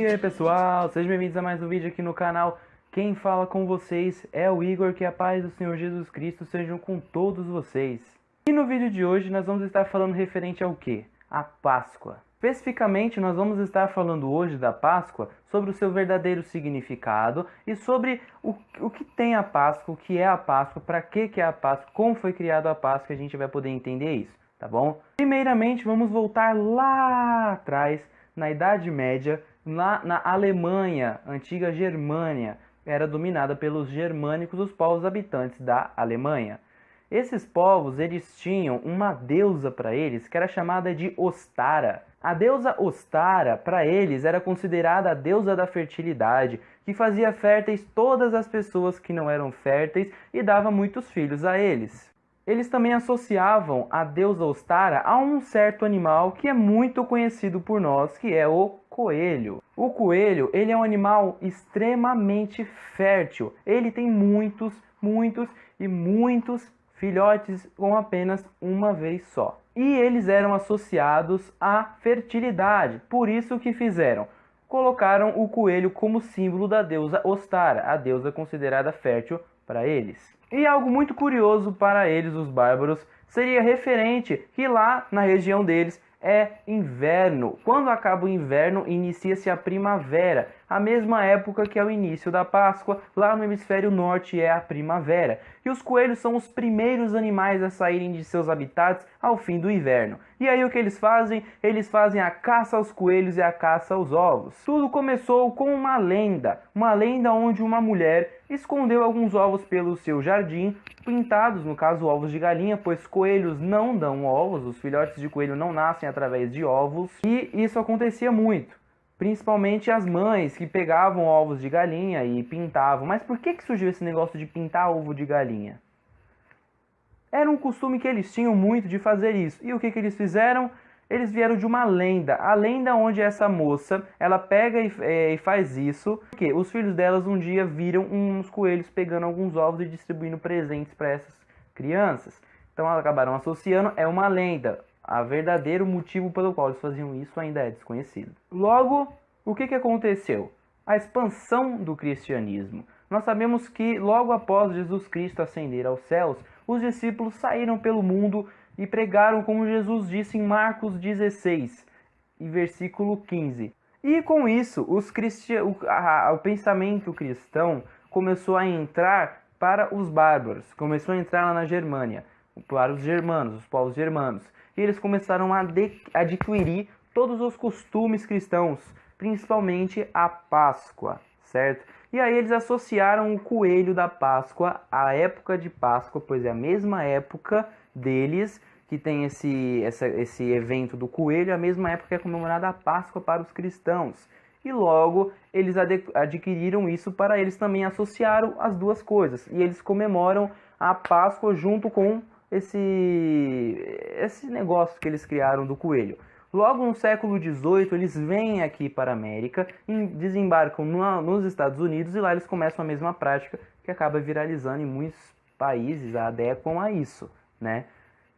E aí pessoal, sejam bem-vindos a mais um vídeo aqui no canal. Quem fala com vocês é o Igor, que a paz do Senhor Jesus Cristo sejam com todos vocês. E no vídeo de hoje nós vamos estar falando referente ao que? A Páscoa. Especificamente nós vamos estar falando hoje da Páscoa, sobre o seu verdadeiro significado e sobre o que tem a Páscoa, o que é a Páscoa, para que é a Páscoa, como foi criada a Páscoa, a gente vai poder entender isso, tá bom? Primeiramente vamos voltar lá atrás, na Idade Média, lá na Alemanha, antiga Germânia, era dominada pelos germânicos, os povos habitantes da Alemanha. Esses povos, eles tinham uma deusa para eles, que era chamada de Ostara. A deusa Ostara, para eles, era considerada a deusa da fertilidade, que fazia férteis todas as pessoas que não eram férteis e dava muitos filhos a eles. Eles também associavam a deusa Ostara a um certo animal que é muito conhecido por nós, que é o coelho. O coelho, ele é um animal extremamente fértil. Ele tem muitos filhotes com apenas uma vez só. E eles eram associados à fertilidade. Por isso que fizeram? Colocaram o coelho como símbolo da deusa Ostara, a deusa considerada fértil para eles. E algo muito curioso para eles, os bárbaros, seria referente que lá na região deles é inverno. Quando acaba o inverno, inicia-se a primavera, a mesma época que é o início da Páscoa. Lá no hemisfério norte é a primavera. E os coelhos são os primeiros animais a saírem de seus habitats ao fim do inverno. E aí o que eles fazem? Eles fazem a caça aos coelhos e a caça aos ovos. Tudo começou com uma lenda onde uma mulher escondeu alguns ovos pelo seu jardim, pintados, no caso ovos de galinha, pois coelhos não dão ovos, os filhotes de coelho não nascem através de ovos, e isso acontecia muito. Principalmente as mães que pegavam ovos de galinha e pintavam. Mas por que surgiu esse negócio de pintar ovo de galinha? Era um costume que eles tinham muito de fazer isso. E o que eles fizeram? Eles vieram de uma lenda. A lenda onde essa moça, ela pega e faz isso. Porque os filhos delas um dia viram uns coelhos pegando alguns ovos e distribuindo presentes para essas crianças. Então elas acabaram associando, é uma lenda. O verdadeiro motivo pelo qual eles faziam isso ainda é desconhecido. Logo, o que aconteceu? A expansão do cristianismo. Nós sabemos que logo após Jesus Cristo ascender aos céus, os discípulos saíram pelo mundo e pregaram como Jesus disse em Marcos 16, e versículo 15. E com isso, o pensamento cristão começou a entrar para os bárbaros, começou a entrar lá na Germânia, para os germanos, os povos germanos. E eles começaram a adquirir todos os costumes cristãos, principalmente a Páscoa, certo? E aí eles associaram o coelho da Páscoa à época de Páscoa, pois é a mesma época deles que tem esse evento do coelho, a mesma época que é comemorada a Páscoa para os cristãos. E logo eles adquiriram isso para eles também associaram as duas coisas. E eles comemoram a Páscoa junto com esse negócio que eles criaram do coelho. Logo no século XVIII, eles vêm aqui para a América, desembarcam nos Estados Unidos e lá eles começam a mesma prática que acaba viralizando em muitos países, adequam a isso, né?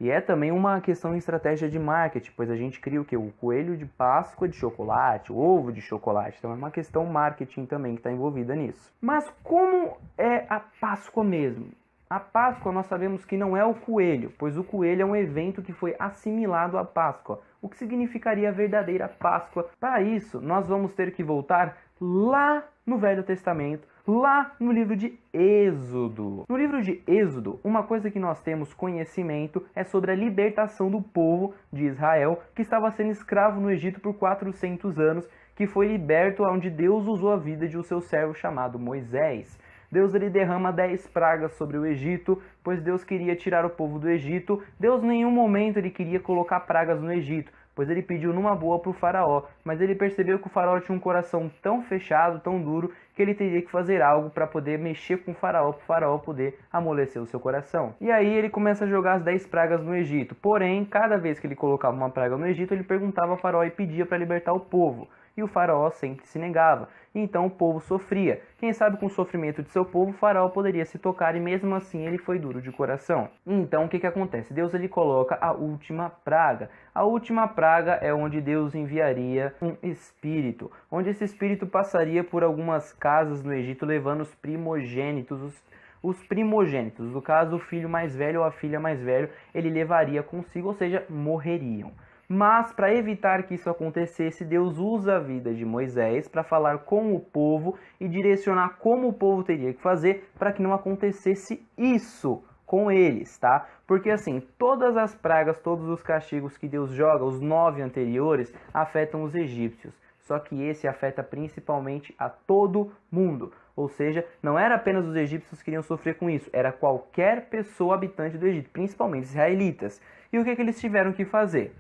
E é também uma questão de estratégia de marketing, pois a gente cria o quê? O coelho de Páscoa de chocolate, o ovo de chocolate. Então é uma questão marketing também que está envolvida nisso. Mas como é a Páscoa mesmo? A Páscoa nós sabemos que não é o coelho, pois o coelho é um evento que foi assimilado à Páscoa. O que significaria a verdadeira Páscoa? Para isso, nós vamos ter que voltar lá no Velho Testamento, lá no livro de Êxodo. No livro de Êxodo, uma coisa que nós temos conhecimento é sobre a libertação do povo de Israel, que estava sendo escravo no Egito por 400 anos, que foi liberto onde Deus usou a vida de um seu servo chamado Moisés. Deus ele derrama 10 pragas sobre o Egito, pois Deus queria tirar o povo do Egito. Deus em nenhum momento ele queria colocar pragas no Egito, pois ele pediu numa boa para o faraó, mas ele percebeu que o faraó tinha um coração tão fechado, tão duro, que ele teria que fazer algo para poder mexer com o faraó poder amolecer o seu coração. E aí ele começa a jogar as 10 pragas no Egito, porém, cada vez que ele colocava uma praga no Egito, ele perguntava ao faraó e pedia para libertar o povo. e o faraó sempre se negava. Então o povo sofria. Quem sabe com o sofrimento de seu povo, o faraó poderia se tocar e mesmo assim ele foi duro de coração. Então o que acontece? Deus ele coloca a última praga. A última praga é onde Deus enviaria um espírito, onde esse espírito passaria por algumas casas no Egito levando os primogênitos, os primogênitos, no caso o filho mais velho ou a filha mais velha, ele levaria consigo, ou seja, morreriam. Mas para evitar que isso acontecesse, Deus usa a vida de Moisés para falar com o povo e direcionar como o povo teria que fazer para que não acontecesse isso com eles, tá? Porque assim, todas as pragas, todos os castigos que Deus joga, os 9 anteriores, afetam os egípcios. Só que esse afeta principalmente a todo mundo. Ou seja, não era apenas os egípcios que iriam sofrer com isso, era qualquer pessoa habitante do Egito, principalmente israelitas. E o que eles tiveram que fazer?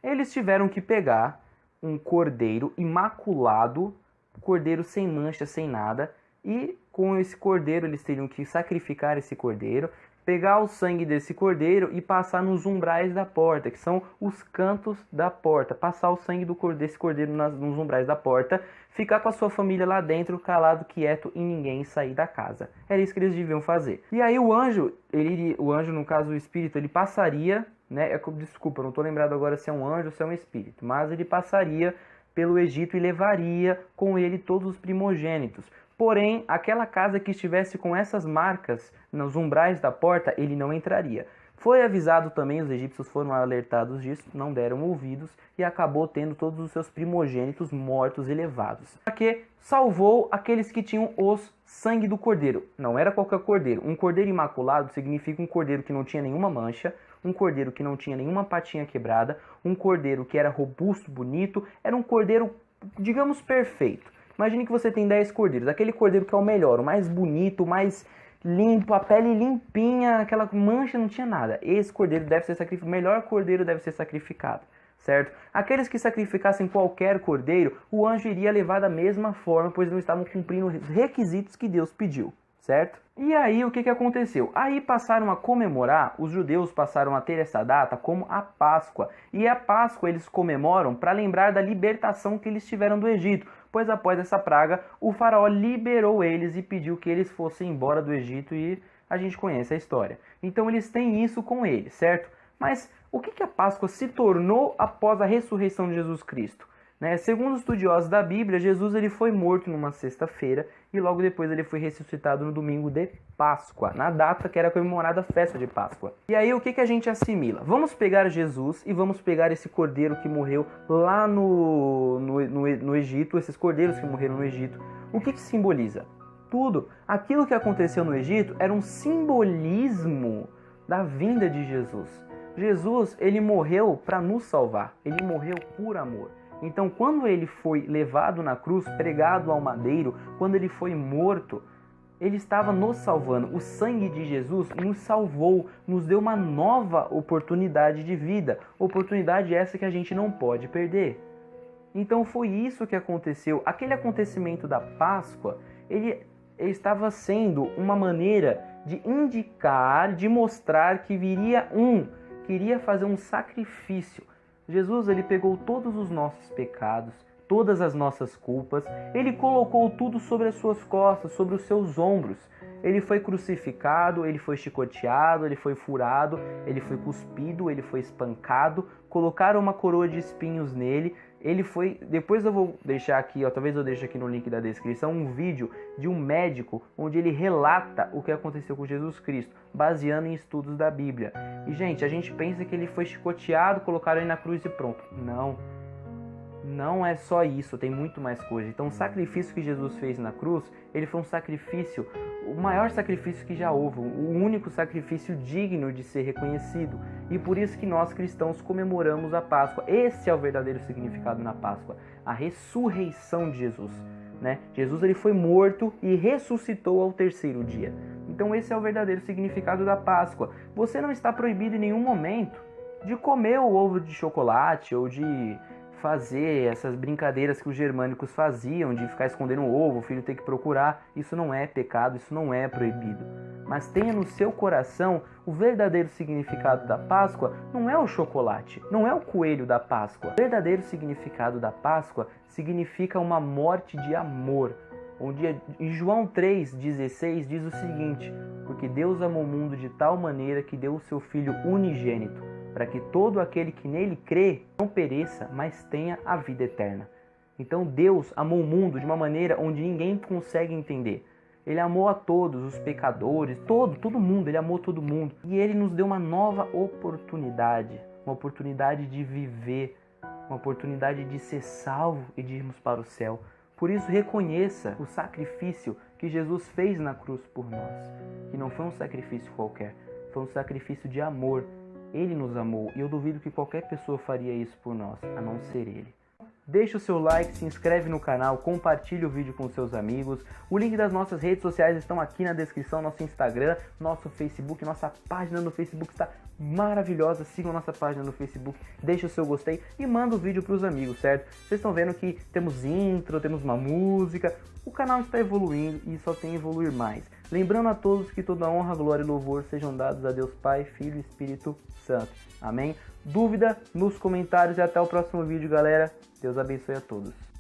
Eles tiveram que pegar um cordeiro imaculado, cordeiro sem mancha, sem nada, e com esse cordeiro eles teriam que sacrificar esse cordeiro, pegar o sangue desse cordeiro e passar nos umbrais da porta, que são os cantos da porta. Passar o sangue desse cordeiro nos umbrais da porta, ficar com a sua família lá dentro, calado, quieto, e ninguém sair da casa. Era isso que eles deviam fazer. E aí o anjo, no caso o espírito, ele passaria, né? Desculpa, não estou lembrado agora se é um anjo ou se é um espírito, mas ele passaria pelo Egito e levaria com ele todos os primogênitos. Porém, aquela casa que estivesse com essas marcas nos umbrais da porta, ele não entraria. Foi avisado também, os egípcios foram alertados disso, não deram ouvidos e acabou tendo todos os seus primogênitos mortos e levados. Porque salvou aqueles que tinham os sangue do cordeiro. Não era qualquer cordeiro. Um cordeiro imaculado significa um cordeiro que não tinha nenhuma mancha, um cordeiro que não tinha nenhuma patinha quebrada, um cordeiro que era robusto, bonito, era um cordeiro, digamos, perfeito. Imagine que você tem 10 cordeiros, aquele cordeiro que é o melhor, o mais bonito, o mais limpo, a pele limpinha, aquela mancha não tinha nada. Esse cordeiro deve ser sacrificado, o melhor cordeiro deve ser sacrificado, certo? Aqueles que sacrificassem qualquer cordeiro, o anjo iria levar da mesma forma, pois não estavam cumprindo os requisitos que Deus pediu, certo? E aí o que aconteceu? Aí passaram a comemorar, os judeus passaram a ter essa data como a Páscoa. E a Páscoa eles comemoram para lembrar da libertação que eles tiveram do Egito. Pois após essa praga, o faraó liberou eles e pediu que eles fossem embora do Egito e a gente conhece a história. Então eles têm isso com eles, certo? Mas o que a Páscoa se tornou após a ressurreição de Jesus Cristo? Segundo os estudiosos da Bíblia, Jesus ele foi morto numa sexta-feira e logo depois ele foi ressuscitado no domingo de Páscoa, na data que era comemorada a festa de Páscoa. E aí o que a gente assimila? Vamos pegar Jesus e vamos pegar esse cordeiro que morreu lá no Egito, esses cordeiros que morreram no Egito. O que simboliza? Tudo. Aquilo que aconteceu no Egito era um simbolismo da vinda de Jesus. Jesus, ele morreu para nos salvar, ele morreu por amor. Então, quando ele foi levado na cruz, pregado ao madeiro, quando ele foi morto, ele estava nos salvando. O sangue de Jesus nos salvou, nos deu uma nova oportunidade de vida. Oportunidade essa que a gente não pode perder. Então, foi isso que aconteceu. Aquele acontecimento da Páscoa, ele estava sendo uma maneira de indicar, de mostrar que viria que iria fazer um sacrifício. Jesus ele pegou todos os nossos pecados, todas as nossas culpas, ele colocou tudo sobre as suas costas, sobre os seus ombros. Ele foi crucificado, ele foi chicoteado, ele foi furado, ele foi cuspido, ele foi espancado, colocaram uma coroa de espinhos nele. Ele foi, depois eu vou deixar aqui, talvez eu deixe aqui no link da descrição, um vídeo de um médico onde ele relata o que aconteceu com Jesus Cristo, baseando em estudos da Bíblia. E gente, a gente pensa que ele foi chicoteado, colocaram ele na cruz e pronto. Não é só isso, tem muito mais coisa. Então o sacrifício que Jesus fez na cruz, ele foi um sacrifício, o maior sacrifício que já houve, o único sacrifício digno de ser reconhecido. E por isso que nós cristãos comemoramos a Páscoa. Esse é o verdadeiro significado na Páscoa, a ressurreição de Jesus. Jesus ele foi morto e ressuscitou ao terceiro dia. Então esse é o verdadeiro significado da Páscoa. Você não está proibido em nenhum momento de comer o ovo de chocolate ou de fazer essas brincadeiras que os germânicos faziam, de ficar escondendo o ovo, o filho ter que procurar. Isso não é pecado, isso não é proibido. mas tenha no seu coração o verdadeiro significado da Páscoa não é o chocolate, não é o coelho da Páscoa. O verdadeiro significado da Páscoa significa uma morte de amor. Onde em João 3,16 diz o seguinte: porque Deus amou o mundo de tal maneira que deu o seu Filho unigênito, para que todo aquele que nele crê não pereça, mas tenha a vida eterna. Então Deus amou o mundo de uma maneira onde ninguém consegue entender. Ele amou a todos, os pecadores, todo mundo, Ele amou todo mundo. E Ele nos deu uma nova oportunidade, uma oportunidade de viver, uma oportunidade de ser salvo e de irmos para o céu. Por isso, reconheça o sacrifício que Jesus fez na cruz por nós. Que não foi um sacrifício qualquer, foi um sacrifício de amor. Ele nos amou e eu duvido que qualquer pessoa faria isso por nós, a não ser Ele. Deixe o seu like, se inscreve no canal, compartilhe o vídeo com seus amigos. O link das nossas redes sociais estão aqui na descrição, nosso Instagram, nosso Facebook, nossa página no Facebook está maravilhosa. Sigam nossa página no Facebook, deixe o seu gostei e manda o vídeo para os amigos, certo? Vocês estão vendo que temos intro, temos uma música, o canal está evoluindo e só tem a evoluir mais. Lembrando a todos que toda honra, glória e louvor sejam dados a Deus Pai, Filho e Espírito Santo. Amém? Dúvida nos comentários e até o próximo vídeo, galera. Deus abençoe a todos.